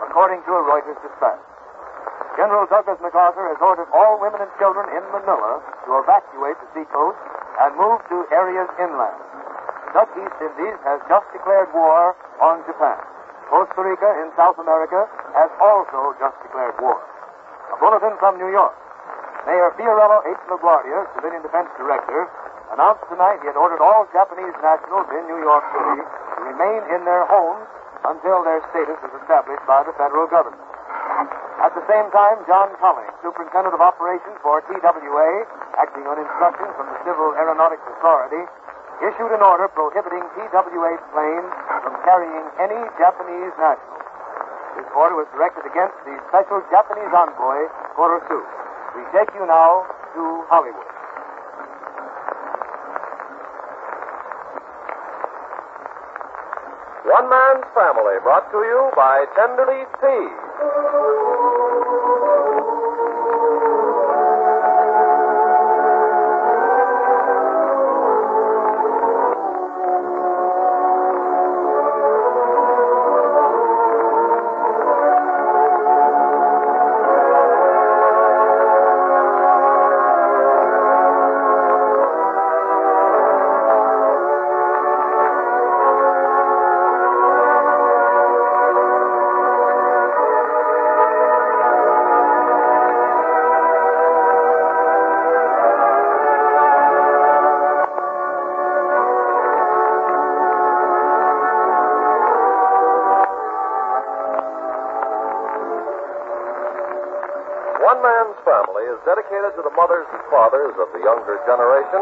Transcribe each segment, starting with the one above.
according to a Reuters dispatch. General Douglas MacArthur has ordered all women and children in Manila to evacuate the seacoast and move to areas inland. The Dutch East Indies has just declared war on Japan. Costa Rica in South America has also just declared war. A bulletin from New York. Mayor Fiorello H. LaGuardia, Civilian Defense Director, announced tonight he had ordered all Japanese nationals in New York City to remain in their homes until their status is established by the federal government. At the same time, John Cummings, Superintendent of Operations for TWA, acting on instructions from the Civil Aeronautics Authority, issued an order prohibiting TWA's planes from carrying any Japanese nationals. This order was directed against the special Japanese envoy, Kurosu. We take you now to Hollywood. One Man's Family, brought to you by Tenderleaf Tea. One Man's Family is dedicated to the mothers and fathers of the younger generation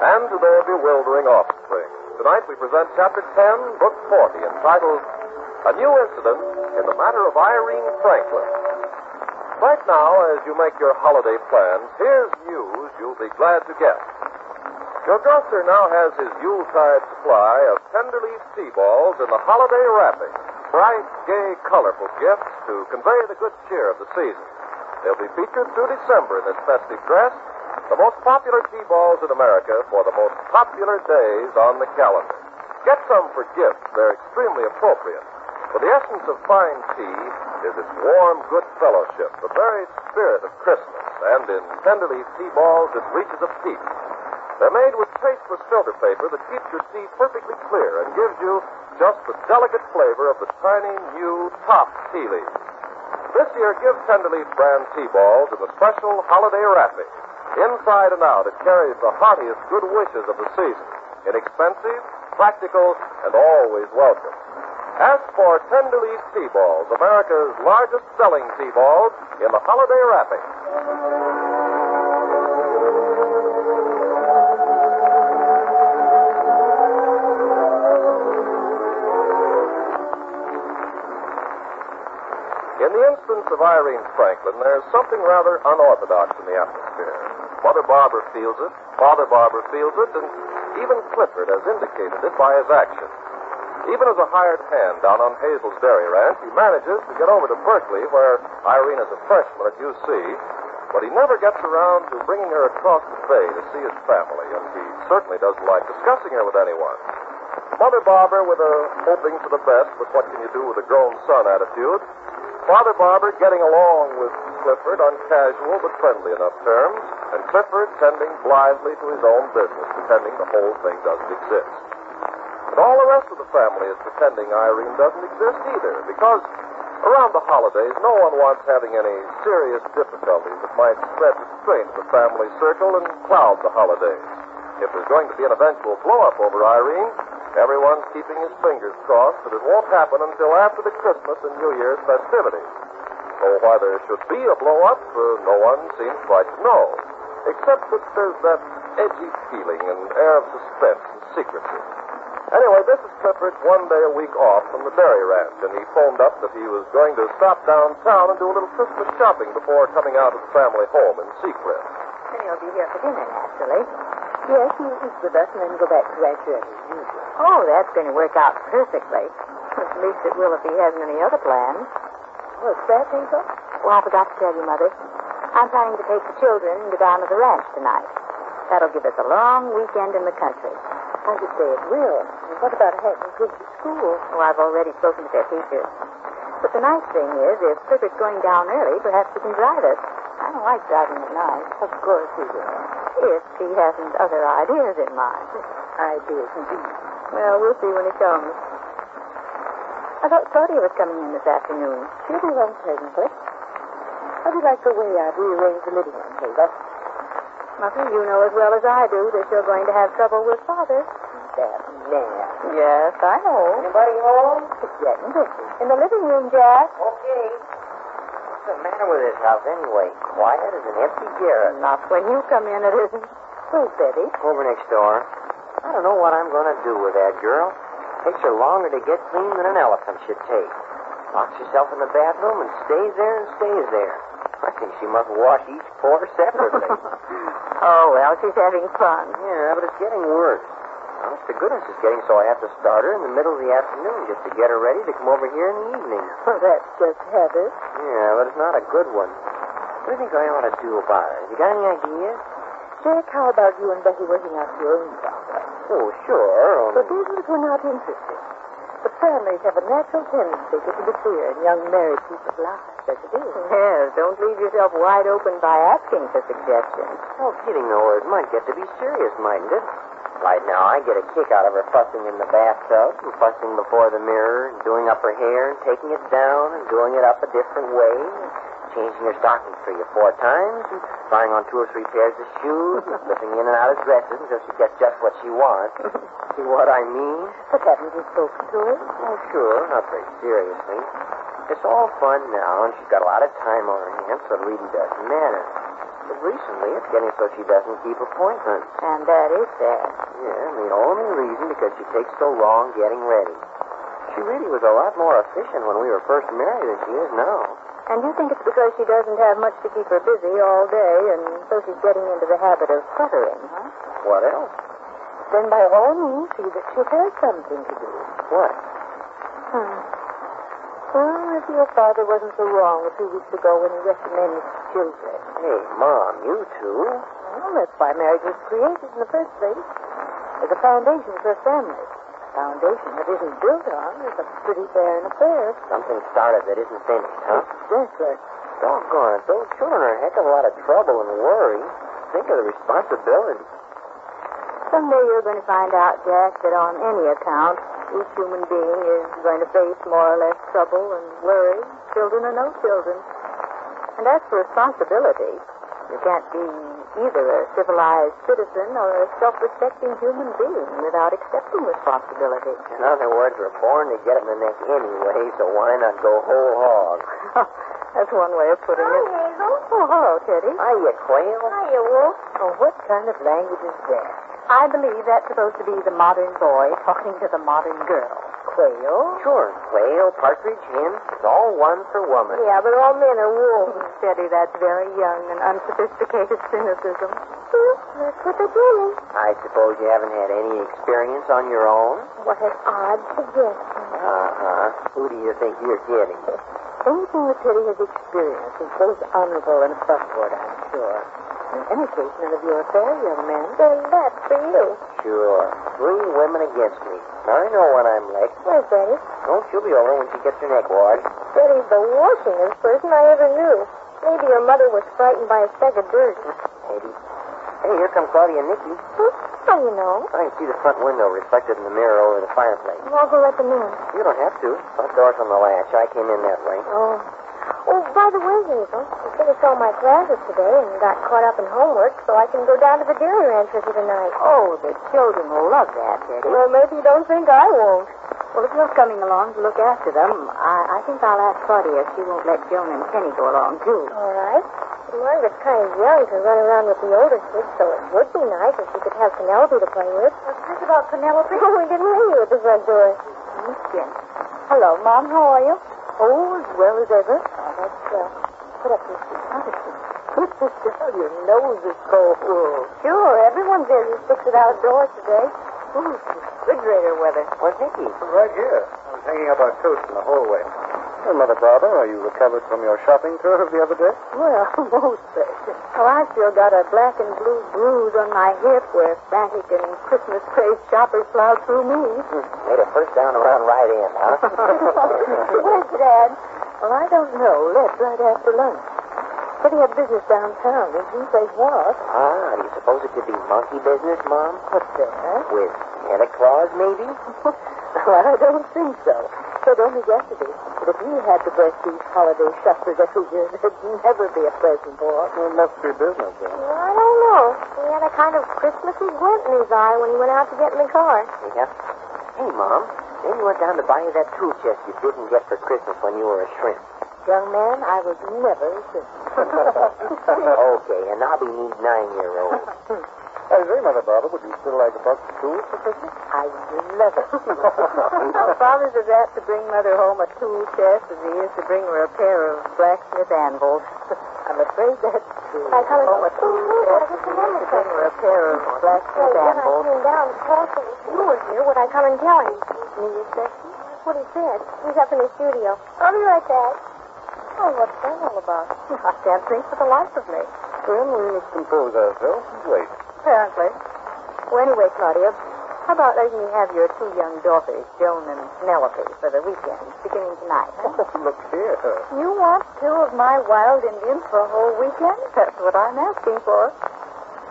and to their bewildering offspring. Tonight we present Chapter 10, Book 40, entitled A New Incident in the Matter of Irene Franklin. Right now, as you make your holiday plans, here's news you'll be glad to get. Your grocer now has his Yuletide supply of Tenderleaf tea balls in the holiday wrapping. Bright, gay, colorful gifts to convey the good cheer of the season. They'll be featured through December in this festive dress, the most popular tea balls in America for the most popular days on the calendar. Get some for gifts. They're extremely appropriate. For the essence of fine tea is its warm, good fellowship, the very spirit of Christmas, and in Tenderleaf tea balls it reaches a peak. They're made with tasteless filter paper that keeps your tea perfectly clear and gives you just the delicate flavor of the tiny, new, top tea leaves. This year, give Tenderleaf brand tea balls in the special holiday wrapping. Inside and out, it carries the heartiest good wishes of the season. Inexpensive, practical, and always welcome. Ask for Tenderleaf tea balls, America's largest selling tea balls, in the holiday wrapping. In the instance of Irene Franklin, there's something rather unorthodox in the atmosphere. Mother Barbara feels it, Father Barbara feels it, and even Clifford has indicated it by his actions. Even as a hired hand down on Hazel's Dairy Ranch, he manages to get over to Berkeley, where Irene is a freshman at UC, but he never gets around to bringing her across the bay to see his family, and he certainly doesn't like discussing her with anyone. Mother Barbara with a hoping for the best, but what can you do with a grown son attitude. Father Barber getting along with Clifford on casual but friendly enough terms, and Clifford tending blithely to his own business, pretending the whole thing doesn't exist. And all the rest of the family is pretending Irene doesn't exist either, because around the holidays, no one wants having any serious difficulties that might spread restraint of the family circle and cloud the holidays. If there's going to be an eventual blow-up over Irene, everyone's keeping his fingers crossed that it won't happen until after the Christmas and New Year's festivities. So why there should be a blow-up, no one seems quite to know, except that there's that edgy feeling and air of suspense and secrecy. Anyway, this is Clifford's one day a week off from the dairy ranch, and he phoned up that he was going to stop downtown and do a little Christmas shopping before coming out of the family home in Seacrest. And he'll be here for dinner, naturally. Yes, he'll eat with us and then go back to Rancher as usual. Oh, that's going to work out perfectly. At least it will if he hasn't any other plans. What's that, Hazel? Oh, I forgot to tell you, Mother. I'm planning to take the children and go down to the ranch tonight. That'll give us a long weekend in the country. I should say it will. And what about having kids to school? Oh, I've already spoken to their teachers. But the nice thing is, if Clifford's going down early, perhaps he can drive us. I don't like driving at night. Of course he will. If he hasn't other ideas in mind. Ideas indeed. Well, we'll see when he comes. I thought Claudia was coming in this afternoon. She'll be home presently. How do you like the way I've rearranged the living room, Hilda? Mother, you know as well as I do that you're going to have trouble with Father. That man. Yes, I know. Anybody home? It's getting busy. In the living room, Jack. Okay. What's the matter with this house anyway? Quiet as an empty garret. Not when you come in, it isn't. Where's Betty? Over next door. I don't know what I'm going to do with that girl. Takes her longer to get clean than an elephant should take. Locks herself in the bathroom and stays there and stays there. I think she must wash each pore separately. Oh, well, she's having fun. Yeah, but it's getting worse. Honest to goodness, it's getting so I have to start her in the middle of the afternoon just to get her ready to come over here in the evening. Well, that's just habit. Yeah, but it's not a good one. What do you think I ought to do about her? You got any ideas? Jack, how about you and Betty working out your own problem? Oh, sure. For business, we're not interested. But families have a natural tendency to interfere in young married people's lives, as it is. Yes, don't leave yourself wide open by asking for suggestions. No kidding, though. It might get to be serious, mightn't it? Right now, I get a kick out of her fussing in the bathtub and fussing before the mirror and doing up her hair and taking it down and doing it up a different way and changing her stockings 3 or 4 times and trying on 2 or 3 pairs of shoes and slipping in and out of dresses until she gets just what she wants. See what I mean? But haven't you spoken to her? Oh, sure. Not very seriously. It's all fun now, and she's got a lot of time on her hands, so it really doesn't matter. But recently, it's getting so she doesn't keep appointments. And that is sad. Yeah, and the only reason because she takes so long getting ready. She really was a lot more efficient when we were first married than she is now. And you think it's because she doesn't have much to keep her busy all day, and so she's getting into the habit of cluttering, huh? What else? Then by all means, see that she has something to do. What? Well, if your father wasn't so wrong a few weeks ago when he recommended children. Hey, Mom, you two. Well, that's why marriage was created in the first place. As a foundation for a family. A foundation that isn't built on is a pretty barren affair. Something started that isn't finished, huh? Exactly. Doggone it. Those children are a heck of a lot of trouble and worry. Think of the responsibility. Someday you're going to find out, Jack, that on any account, each human being is going to face more or less trouble and worry, children or no children. And as for responsibility, you can't be either a civilized citizen or a self-respecting human being without accepting responsibility. In other words, we're born to get it in the neck anyway, so why not go whole hog? That's one way of putting it. Hazel. Oh, hello, Teddy. Hiya, Quail. Hiya, Wolf. Oh, what kind of language is that? I believe that's supposed to be the modern boy talking to the modern girl. Quail? Sure, Quail, Partridge, Hen. It's all one for woman. Yeah, but all men are wolves. Teddy, that's very young and unsophisticated cynicism. That's what they're doing. I suppose you haven't had any experience on your own? What an odd suggestion. Uh-huh. Who do you think you're kidding? Anything that Teddy has experienced is both honorable and aboveboard, I'm sure. In any case, none of your affair, young man. Then that's for you. Sure. 3 women against me. Now, I know what I'm like. Where's Betty? Don't she'll be over when she gets her neck washed. Betty's the washingest person I ever knew. Maybe your mother was frightened by a speck of dirt. Maybe. Hey, here come Claudia and Nicky. How do you know? I can see the front window reflected in the mirror over the fireplace. I'll go let them in. You don't have to. Front door's on the latch. I came in that way. Oh. Oh, by the way, Hazel, I finished all my classes today and got caught up in homework, so I can go down to the dairy ranch with you tonight. Oh, the children will love that, Teddy. Well, maybe you don't think I won't. Well, if you're coming along to look after them, I think I'll ask Claudia if she won't let Joan and Penny go along, too. All right. Margaret's kind of young to run around with the older kids, so it would be nice if she could have Penelope to play with. What's this about Penelope? Oh, we didn't ring you at the front door. Hello, Mom. How are you? Oh, as well as ever. Oh, that's swell. Put up your seat. Your nose is cold. Sure, everyone says he sticks it outdoors today. Ooh, refrigerator weather. Where's Nicky? Right here. I was hanging up our coats in the hallway. Well, Mother Barbara, are you recovered from your shopping tour of the other day? Well, most certainly. Oh, I still got a black and blue bruise on my hip where frantic and Christmas-crazed shoppers plowed through me. Made a first down around right in, huh? Where's Dad? Well, I don't know. Left right after lunch. Said he had business downtown. He didn't say what. Ah, do you suppose it could be monkey business, Mom? What's that? With Santa Claus, maybe? Well, I don't think so. Said only yesterday that if you had to bless these holiday shufflers every year, there'd never be a present for us. Well, it must be business, then. Well, I don't know. He had a kind of Christmassy glint in his eye when he went out to get in the car. Yeah. Hey, Mom, then you went down to buy you that tool chest you didn't get for Christmas when you were a shrimp. Young man, I was never a Okay, and I'll be neat 9-year-old. I say, Mother Barbara, would you still like a box of tools for Christmas? I love it. Father's as apt to bring Mother home a tool chest as he is to bring her a pair of blacksmith anvils. I'm afraid that's true. I come home a tool chest as he is to bring her a pair of blacksmith When I anvils. came down to talk to you were here, would I come and tell him? Need section? That's what he said. He's up in his studio. I'll be right back. Oh, what's that all about? I can't think for the life of me. Well, we must compose ourselves and wait. Apparently. Well, anyway, Claudia, how about letting me have your two young daughters, Joan and Penelope, for the weekend, beginning tonight? Huh? Look here. You want two of my wild Indians for a whole weekend? That's what I'm asking for.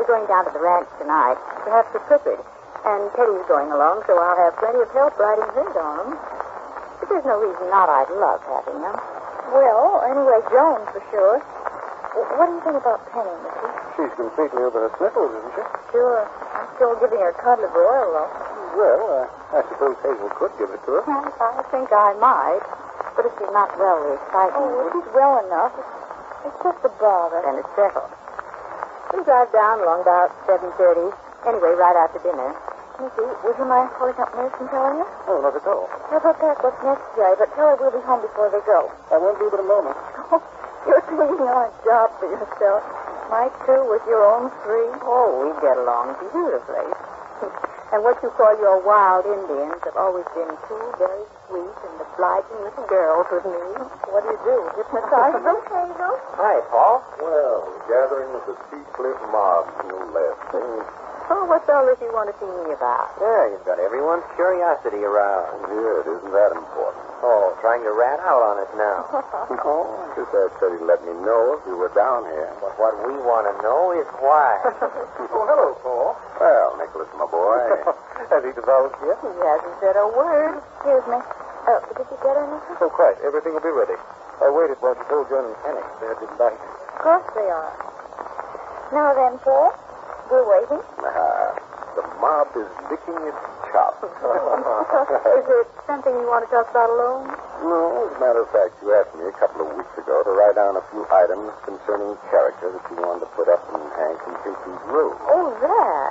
We're going down to the ranch tonight, perhaps for Clifford. And Teddy's going along, so I'll have plenty of help riding his arm. But there's no reason not I'd love having them. Well, anyway, Joan for sure. What do you think about Penny, Missy? She's completely over her sniffles, isn't she? Sure. I'm still giving her cod liver oil, though. Well, I suppose Hazel could give it to her. I think I might. But if she's not well, the excitement... Oh, she's well enough. It's just a bother. Then it's settled. We'll drive down along about 7:30. Anyway, right after dinner. Missy, would you mind calling up Nurse and telling her? Oh, not at all. Have her pack what's necessary, but tell her we'll be home before they go. I won't be but a moment. Oh, you're taking on a job for yourself. My two with your own three. Oh, we get along beautifully. And what you call your wild Indians have always been two very sweet and obliging little girls with me. What do you do? Hypnotize them? Hazel? Hi, Paul. Well, gathering with the Sea Cliff mob, no less. Oh, what's all this you want to see me about? Yeah, you've got everyone's curiosity around. Good, isn't that important? Oh, trying to rat out on us now. No, just I said he'd let me know if you were down here. But what we want to know is why. Oh, hello, Paul. Well, Nicholas, my boy. Has he divulged yet? He hasn't said a word. Excuse me. Did you get anything? Oh, quite. Everything will be ready. I waited while you told Joan and Penny. They're delighted. Of course they are. Now then, Paul, we're waiting. The mob is licking its chops. Is it something you want to talk about alone? No, as a matter of fact, you asked me a couple of weeks ago to write down a few items concerning character that you wanted to put up in Hank and Casey's room. Oh, that.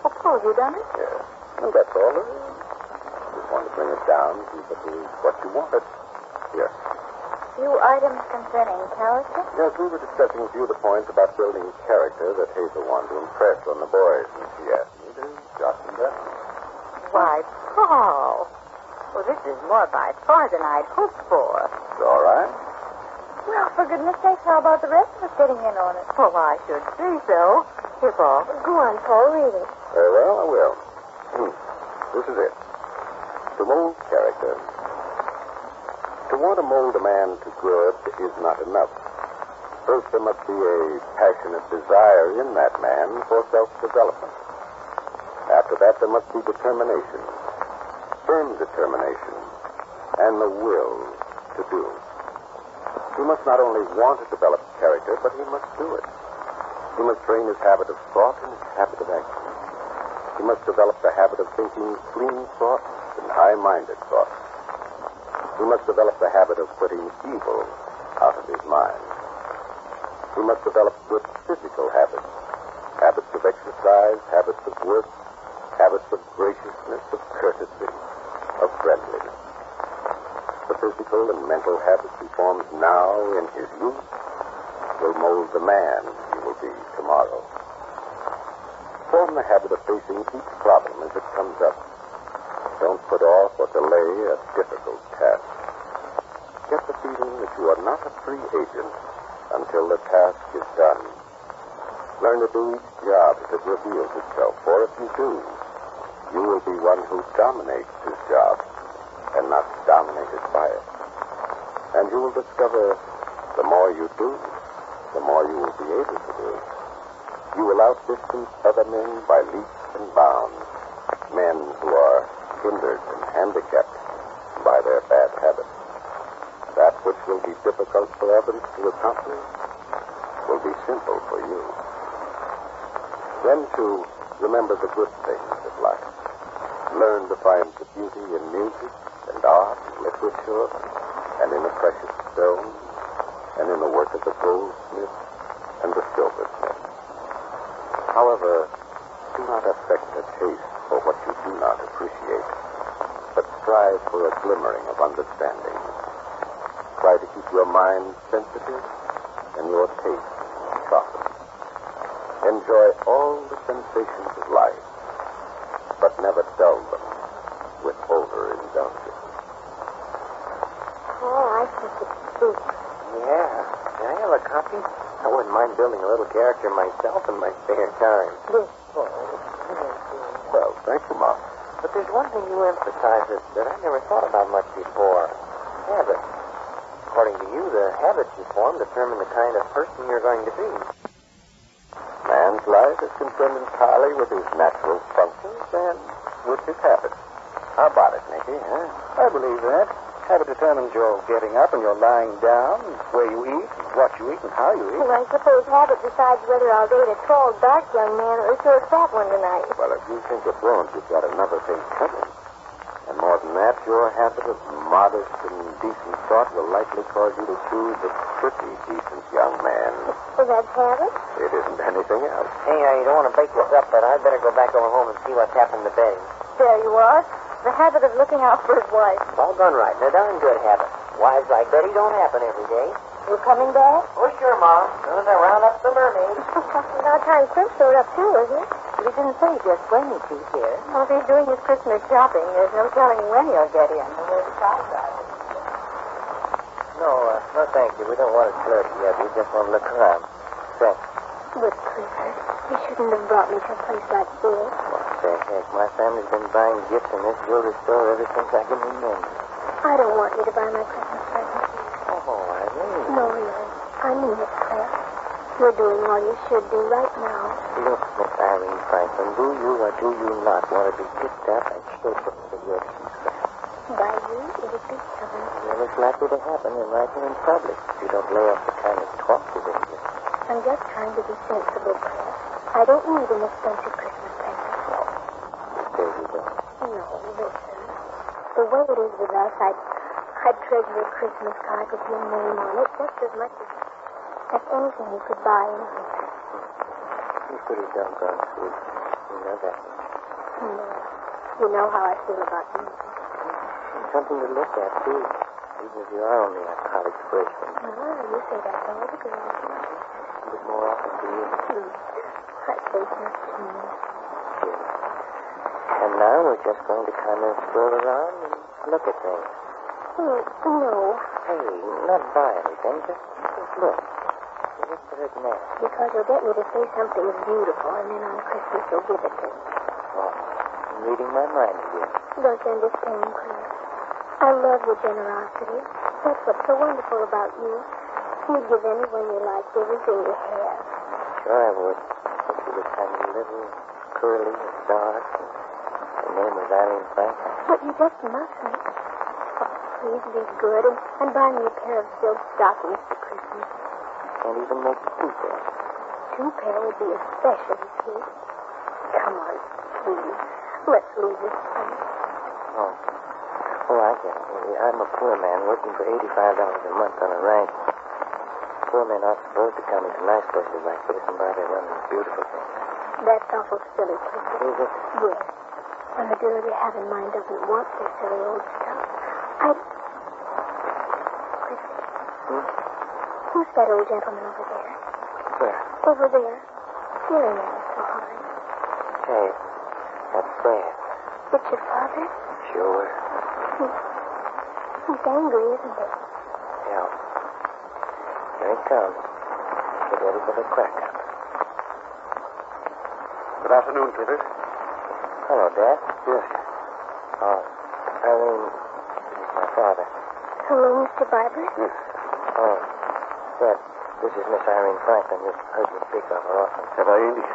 Oh, Paul, you done it? Yes. And that's all it is. Just wanted to bring it down and see if it was what you wanted. Yes. Few items concerning character? Yes, we were discussing a few of the points about building character that Hazel wanted to impress on the boys, and she asked me to jot them down. Why, Paul. Well, this is more by far than I'd hoped for. It's all right. Well, for goodness sake, how about the rest of us getting in on it? Oh, I should say so. Here, Paul. Go on, Paul, read it. Very well, I will. This is it. To mold character. To want to mold a man to good is not enough. First, there must be a passionate desire in that man for self-development. After that, there must be determination, firm determination, and the will to do. He must not only want to develop character, but he must do it. He must train his habit of thought and his habit of action. He must develop the habit of thinking clean thoughts and high-minded thoughts. He must develop the habit of putting evil out of his mind. He must develop good physical habits, habits of exercise, habits of work, habits of graciousness, of courtesy, of friendliness. The physical and mental habits he forms now in his youth will mold the man he will be tomorrow. Form the habit of facing each problem as it comes up. Don't put off or delay a difficult task. Get the feeling that you are not a free agent until the task is done. Learn to do each job as it reveals itself, for if you do, you will be one who dominates his job and not dominated by it. And you will discover the more you do, the more you will be able to do. You will outdistance other men by leaps and bounds, men who are hindered and handicapped by their bad habits. That which will be difficult for others to accomplish will be simple for you. Then, too, remember the good things of life. Learn to find the beauty in music and art and literature and in the precious stone and in the work of the goldsmith and the silversmith. However, do not affect a taste for what you do not appreciate, but strive for a glimmering of understanding. Try to keep your mind sensitive and your taste softened. Enjoy all the sensations of life, but never dull them with overindulgence. Oh, I think it's sweet. Yeah. Can I have a copy? I wouldn't mind building a little character myself in my spare time. This Well, thank you, Mom. But there's one thing you emphasize that I never thought about much before. Habits. According to you, the habits you form determine the kind of person you're going to be. Man's life is concerned entirely with his natural functions and with his habits. How about it, Nicky, huh? I believe that. Habit determines your getting up and your lying down, where you eat, what you eat, and how you eat. Well, I suppose habit decides whether I'll date a tall, dark young man or a short, fat one tonight. Well, if you think of those, you've got another thing coming. And more than that, your habit of modest and decent thought will likely cause you to choose a pretty decent young man. Well, that's habit. It isn't anything else. Hey, I don't want to break this up, but I'd better go back over home and see what's happened to Betty. There you are. The habit of looking out for his wife. All done right. They're darn good habits. Wives like Betty don't happen every day. You coming back? Oh, sure, Mom. As soon as I round up the mermaid. Now time Chris showed up, too, isn't it? We didn't say just when he'd be here. Well, if he's doing his Christmas shopping, there's no telling when he'll get in. No, thank you. We don't want it clerked yet. We just want to look around. Thanks. But, Clifford, you shouldn't have brought me to a place like this. What the heck? My family's been buying gifts in this jewelry store ever since I can remember. I don't want you to buy my Christmas present. Oh, Irene. No, really. I mean it, Cliff. You're doing all you should do right now. Look, Miss Irene Franklin, do you or do you not want to be picked up and shaken for your success? By you, it'd be heaven. Well, it's likely to happen right here in public if you don't lay off the kind of talk you've been doing. I'm just trying to be sensible, Cliff. I don't need an expensive Christmas present. There you go. No, listen. The way it is with us, I'd treasure a Christmas card with your name on it just as much as anything you could buy in winter. You're pretty doggone sweet. You know that. No. You know how I feel about music. It's something to look at, too. Even if you are only a college freshman. Oh, you say that to all the girls. A bit more often to you. I say just to me. And now we're just going to kind of stroll around and look at things. No. Hey, not buy anything, just look. What's the hurt now? Because you'll get me to say something beautiful, and then on Christmas you'll give it to me. Oh, I'm reading my mind again. Don't you understand, Cliff? I love your generosity. That's what's so wonderful about you. You'd give anyone you liked everything you have. Sure I would. If you were kind of little, curly, and dark, and your name was Irene Franklin. But you just mustn't. Oh, please be good and buy me a pair of silk stockings for Christmas. Can't even make 2 pairs. 2 pair would be especially sweet. Come on, please. Let's leave this place. Oh, I get it. I'm a poor man working for $85 a month on a ranch. Poor men aren't supposed to come into nice places like this and buy their own beautiful things. That's awful silly, Clifford. Is it? Yes. When the girl you have in mind doesn't want this silly old stuff, Clifford. Who's that old gentleman over there? Where? Over there. Staring at us so hard. Hey, that's Brad. It's your father? Sure. He's angry, isn't he? Yeah. Here it comes. Get ready for the crack up. Good afternoon, Clifford. Hello, Dad. Yes. Irene, this is my father. Hello, Mr. Barbara. Yes. Oh, Dad, this is Miss Irene Franklin. You've heard me speak of her often. Have I indeed?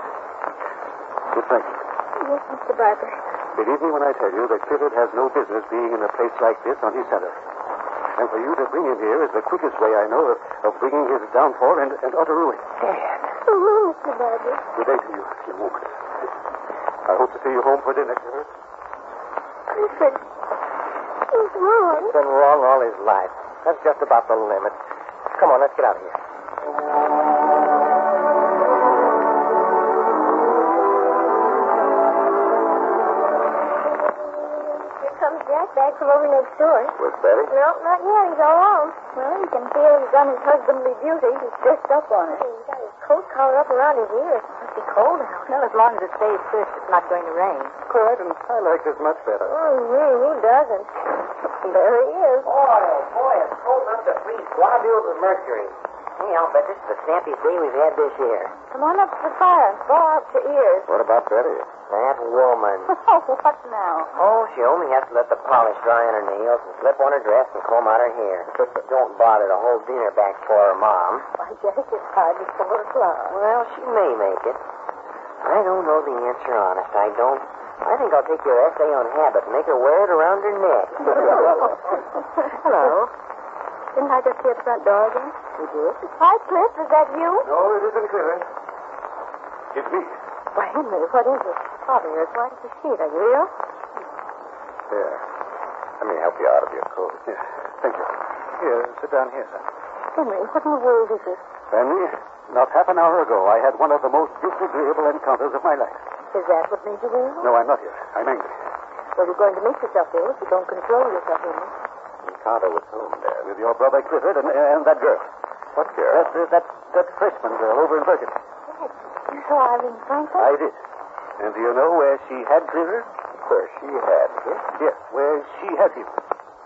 Miss Franklin, Yes, Mr. Barbara. believe me when I tell you that Clifford has no business being in a place like this on his salary. And for you to bring him here is the quickest way I know of bringing his downfall and utter ruin. Dad. Oh, Mr. Barbara. Good day to you, young woman. I hope to see you home for dinner, Clifford. Clifford. He's wrong. He's been wrong all his life. That's just about the limit. Come on, let's get out of here. Jack back from over next door. With Betty? No, not yet. He's all alone. Well, you can feel he's done his husbandly duty. He's dressed up on it. He's got his coat collar up around his ears. It must be cold out. Well, as long as it stays crisp, it's not going to rain. Quite, and I like this much better. Oh, who doesn't? There he is. Boy, it's cold enough to freeze globules of mercury. Hey, I'll bet this is the snappiest day we've had this year. Come on up to the fire and thaw out your ears. What about Betty? That woman. Oh, what now? Oh, she only has to let the polish dry on her nails and slip on her dress and comb out her hair. Don't bother to hold dinner back for her, Mom. Why, Jack, it's hardly 4 o'clock. Well, she may make it. I don't know the answer, honest. I don't. I think I'll take your essay on habit and make her wear it around her neck. Hello. Didn't I just hear the front door again? You did? Hi, Cliff. Is that you? No, it isn't Clifford. It's me. Why, Henry, what is it? Father, you're as white as a sheet. Are you ill? Here. Let me help you out of your coat. Yes, thank you. Here, sit down here, son. Henry, what in the world is this? Fanny, not half an hour ago, I had one of the most disagreeable encounters of my life. Is that what made you ill? No, I'm not yet. I'm angry. Well, you're going to make yourself ill if you don't control yourself, Henry. Encounter with whom, Dad? With your brother Clifford and that girl. What girl? That freshman girl over in Bergen. Dad, you saw Irene Franklin? I did. And do you know where she had Clifford? Where she had him? Yes, where she had him.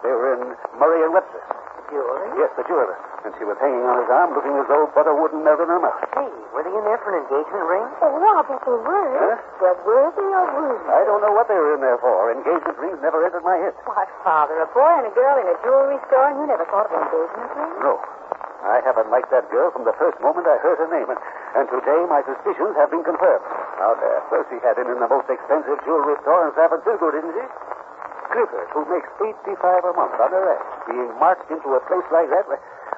They were in Murray and Webster. Jewelry? Yes, the jeweler. And she was hanging on his arm, looking as though butter wouldn't melt in her mouth. Hey, were they in there for an engagement ring? Oh, I'll bet they were. Huh? Well, were they or were they? I don't know what they were in there for. Engagement rings never entered my head. What, Father? A boy and a girl in a jewelry store, and you never thought of engagement ring? No. I haven't liked that girl from the first moment I heard her name, and today my suspicions have been confirmed. How, Dad? Well, she had him in the most expensive jewelry store in San Francisco, didn't she? Clifford, who makes $85 a month on her ass, being marched into a place like that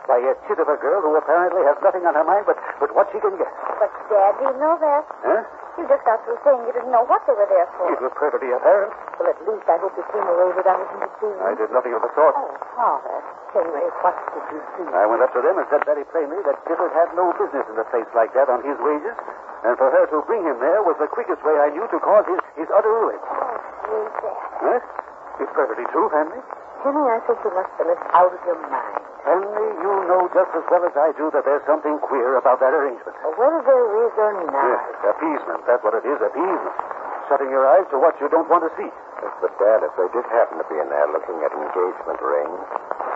by a chit of a girl who apparently has nothing on her mind but what she can get. But, Dad, do you know that? Huh? You just got through saying you didn't know what they were there for. It was perfectly apparent. Well, at least I hope you came away without interfering. I did nothing of the sort. Oh, Father. Henry, what did you do? I went up to them and said very plainly that Clifford had no business in a place like that on his wages, and for her to bring him there was the quickest way I knew to cause his utter ruin. Oh, sweet Dad. Huh? It's perfectly true, Henry. Henry, I think you must have been out of your mind. Henry, you know just as well as I do that there's something queer about that arrangement. Well, whether there is or not. Yes, appeasement. That's what it is, appeasement. Shutting your eyes to what you don't want to see. Yes, but, Dad, if they did happen to be in there looking at engagement rings,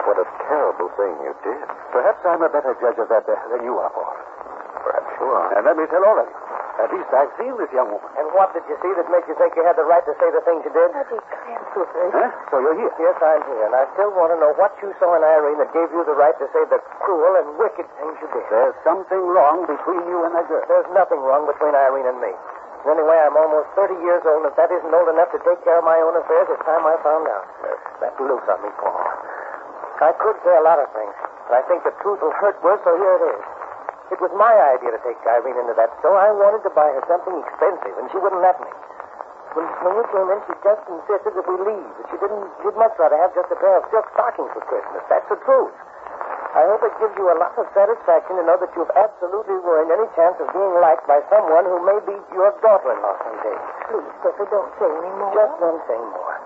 what a terrible thing you did. Perhaps I'm a better judge of that than you are, Paul. Perhaps you are. And let me tell all of you. At least I've seen this young woman. And what did you see that made you think you had the right to say the things you did? I declare, Clifford. Huh? So you're here? Yes, I'm here, and I still want to know what you saw in Irene that gave you the right to say the cruel and wicked things you did. There's something wrong between you and that girl. There's nothing wrong between Irene and me. Anyway, I'm almost 30 years old, and if that isn't old enough to take care of my own affairs, it's time I found out. Let loose on me, Paul. I could say a lot of things, but I think the truth will hurt worse, so here it is. It was my idea to take Irene into that store. I wanted to buy her something expensive, and she wouldn't let me. When you came in, she just insisted that we leave. That she'd much rather have just a pair of silk stockings for Christmas. That's the truth. I hope it gives you a lot of satisfaction to know that you've absolutely ruined any chance of being liked by someone who may be your daughter-in-law someday. Please, Clifford, don't say any more. Just one thing more.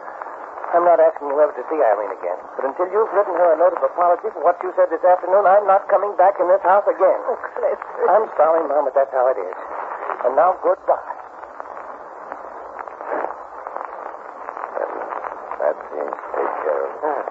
I'm not asking you ever to see Irene again. But until you've written her a note of apology for what you said this afternoon, I'm not coming back in this house again. Oh, Clifford. I'm sorry, Mom, but that's how it is. And now, goodbye. That seems to take care of that.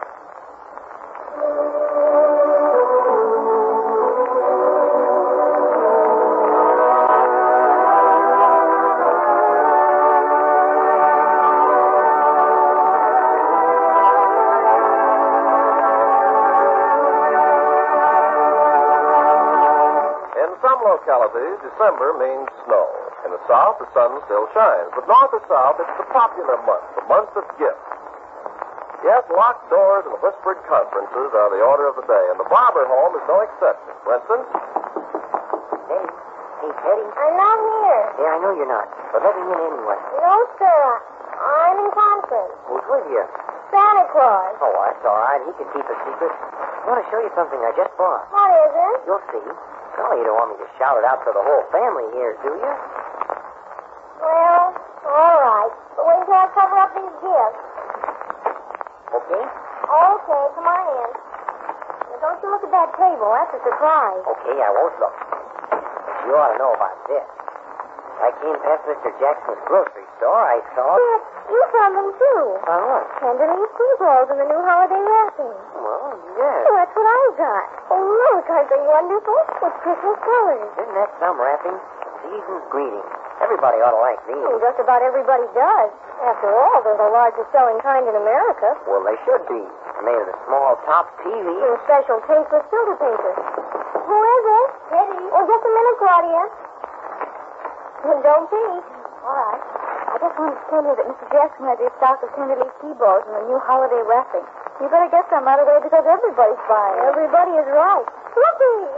reality, December means snow. In the South, the sun still shines. But north or south, it's the popular month, the month of gifts. Yes, locked doors and whispered conferences are the order of the day, and the barber home is no exception. For instance... Hey, Teddy. I'm not here. Yeah, I know you're not. But let me in anyway. No, sir. I'm in conference. Who's with you? Santa Claus. Oh, that's all right. He can keep a secret. I want to show you something I just bought. What is it? You'll see. Oh, you don't want me to shout it out to the whole family here, do you? Well, all right. But wait until I cover up these gifts. Okay? Okay, come on in. Now, don't you look at that table. That's a surprise. Okay, I won't look. You ought to know about this. I came past Mr. Jackson's grocery store. I saw... But you found them, too. Found what? Tenderleaf tea balls in the new holiday wrapping. Well, yes. Oh, that's what I got. Oh, look, aren't they wonderful? With Christmas colors. Isn't that some wrapping? Season's greeting. Everybody ought to like these. Oh, just about everybody does. After all, they're the largest selling kind in America. Well, they should be. They're made of the small top tea leaves. In special tasteless filter paper. Who is it? Teddy. Oh, just a minute, Claudia. Don't peek. All right. I just wanted to tell you that Mr. Jackson has his stock of tenderleaf tea balls in the new holiday wrapping. You better get some out of the way because everybody's buying. Everybody is right. Whoopee!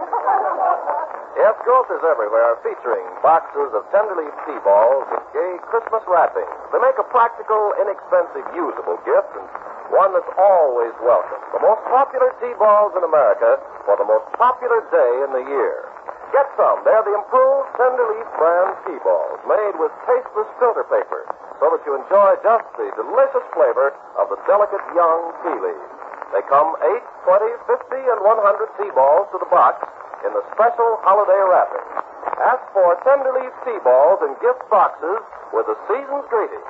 Yes, grocers everywhere are featuring boxes of tenderleaf tea balls with gay Christmas wrapping. They make a practical, inexpensive, usable gift, and one that's always welcome. The most popular tea balls in America for the most popular day in the year. Get some. They're the improved Tenderleaf brand tea balls made with tasteless filter paper so that you enjoy just the delicious flavor of the delicate young tea leaves. They come 8, 20, 50, and 100 tea balls to the box in the special holiday wrapping. Ask for Tenderleaf tea balls in gift boxes with the season's greeting.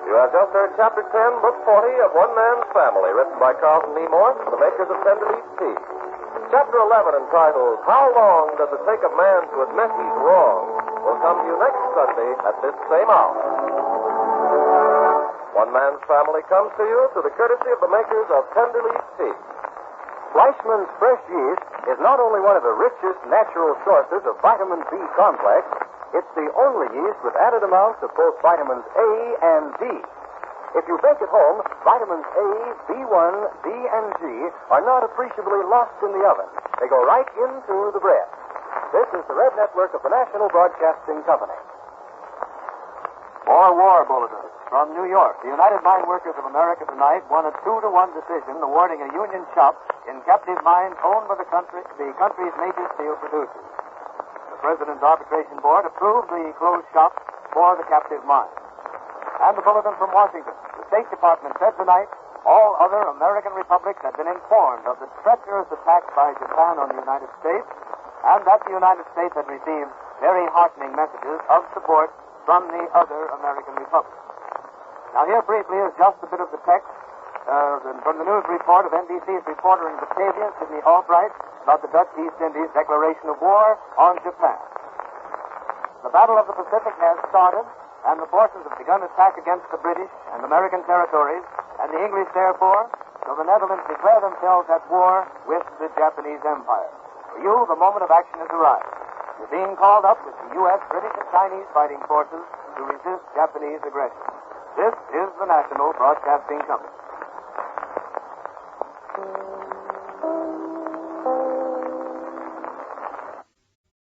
You have just heard Chapter 10, Book 40 of One Man's Family, written by Carlton E. Morse, the makers of Tenderleaf tea. Chapter 11, entitled How Long Does It Take a Man to Admit He's Wrong, will come to you next Sunday at this same hour. One Man's Family comes to you through the courtesy of the makers of Tenderleaf tea. Fleischmann's fresh yeast is not only one of the richest natural sources of vitamin B complex, it's the only yeast with added amounts of both vitamins A and D. If you bake at home, vitamins A, B1, D, and G are not appreciably lost in the oven. They go right into the bread. This is the Red Network of the National Broadcasting Company. More war bulletins from New York. The United Mine Workers of America tonight won a 2-1 decision awarding a union shop in captive mines owned by the country's major steel producers. The President's Arbitration Board approved the closed shop for the captive mines. And the bulletin from Washington. The State Department said tonight all other American republics had been informed of the treacherous attack by Japan on the United States, and that the United States had received very heartening messages of support from the other American republics. Now, here briefly is just a bit of the text from the news report of NBC's reporter in Batavia, Sidney Albright, about the Dutch East Indies declaration of war on Japan. The Battle of the Pacific has started, and the forces have begun attack against the British and American territories, and the English, therefore, so the Netherlands declare themselves at war with the Japanese Empire. For you, the moment of action has arrived. You're being called up with the U.S., British, and Chinese fighting forces to resist Japanese aggression. This is the National Broadcasting Company.